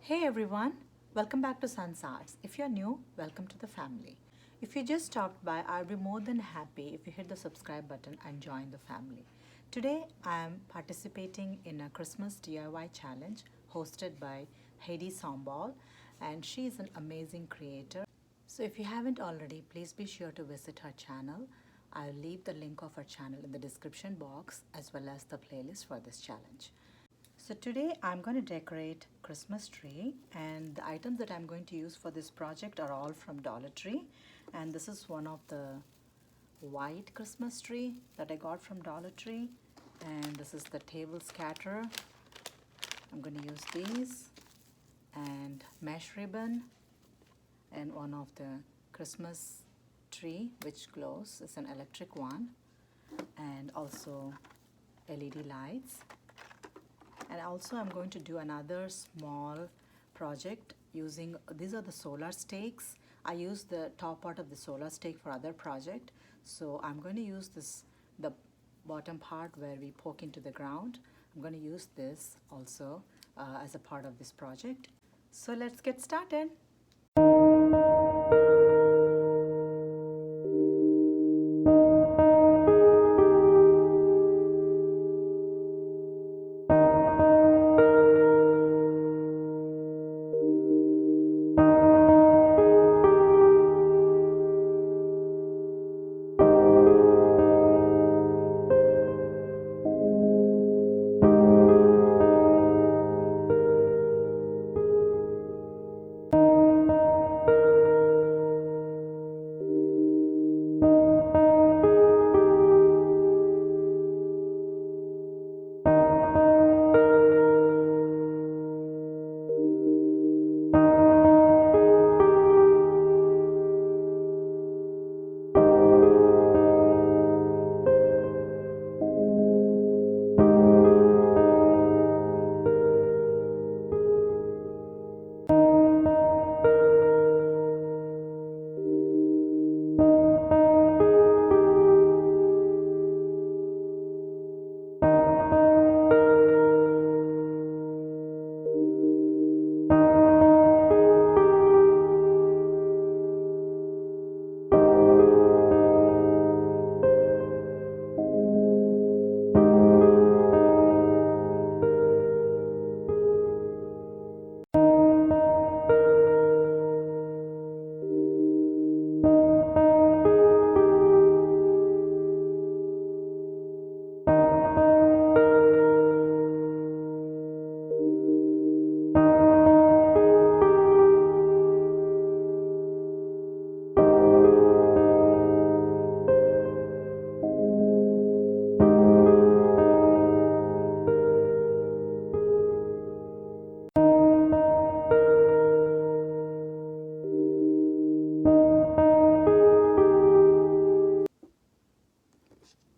Hey everyone, welcome back to Sun's Arts. If you're new, welcome to the family. If you just stopped by, I'll be more than happy if you hit the subscribe button and join the family. Today, I'm participating in a Christmas DIY challenge hosted by Heidi Sonboul, and she is an amazing creator. So if you haven't already, please be sure to visit her channel. I'll leave the link of her channel in the description box as well as the playlist for this challenge. So today I'm going to decorate Christmas tree, and the items that I'm going to use for this project are all from Dollar Tree, and this is one of the white Christmas tree that I got from Dollar Tree, and this is the table scatter. I'm going to use these and mesh ribbon and one of the Christmas tree which glows. It's an electric one, and also LED lights. And also I'm going to do another small project using, these are the solar stakes. I use the top part of the solar stake for other project. So I'm going to use the bottom part where we poke into the ground. I'm going to use this also as a part of this project. So let's get started.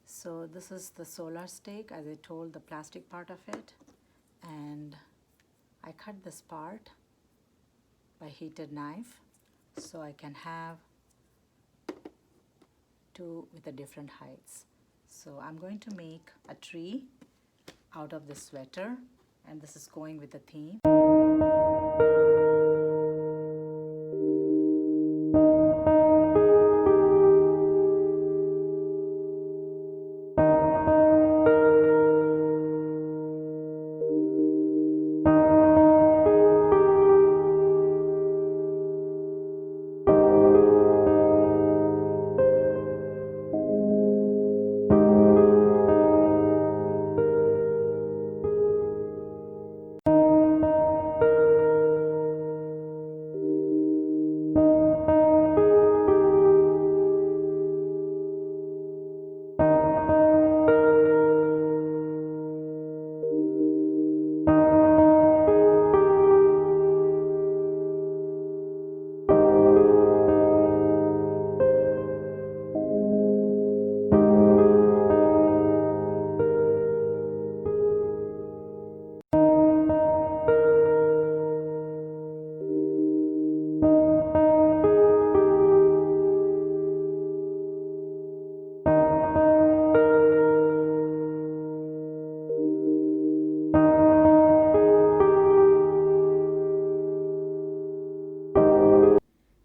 So this is the solar stake, as I told, the plastic part of it, and I cut this part by heated knife so I can have two with the different heights. So I'm going to make a tree out of this sweater, and this is going with the theme.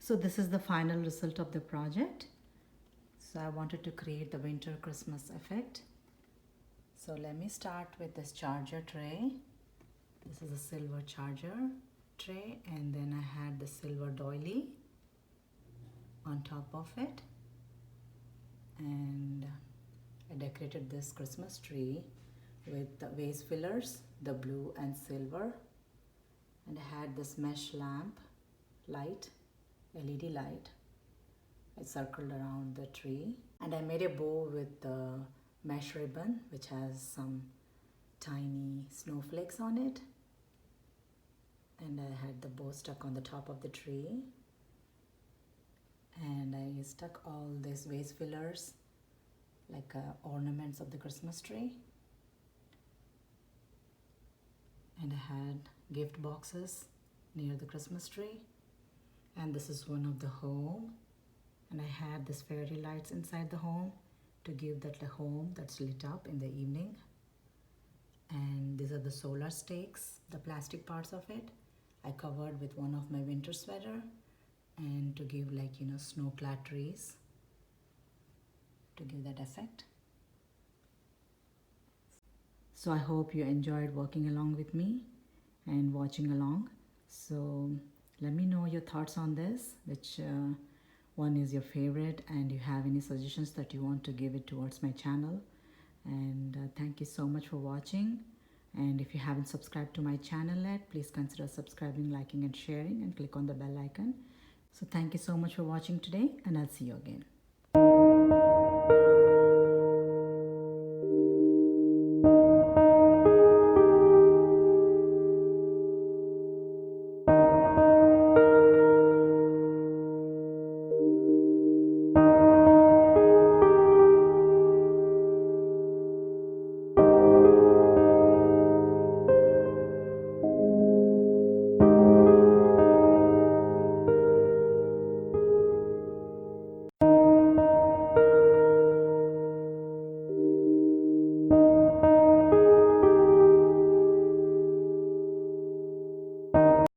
So this is the final result of the project. So I wanted to create the winter Christmas effect. So let me start with this charger tray. This is a silver charger tray, and then I had the silver doily on top of it, and I decorated this Christmas tree with the vase fillers, the blue and silver, and I had this mesh lamp light, LED light. I circled around the tree, and I made a bow with the mesh ribbon which has some tiny snowflakes on it, and I had the bow stuck on the top of the tree, and I stuck all these vase fillers like ornaments of the Christmas tree, and I had gift boxes near the Christmas tree, and this is one of the home, and I had this fairy lights inside the home to give that home that's lit up in the evening. And these are the solar stakes, the plastic parts of it I covered with one of my winter sweater, and to give snow clad trees to give that effect. So I hope you enjoyed working along with me and watching along. So let me know your thoughts on this, which one is your favorite, and you have any suggestions that you want to give it towards my channel. And thank you so much for watching. And if you haven't subscribed to my channel yet, please consider subscribing, liking and sharing, and click on the bell icon. So thank you so much for watching today, and I'll see you again.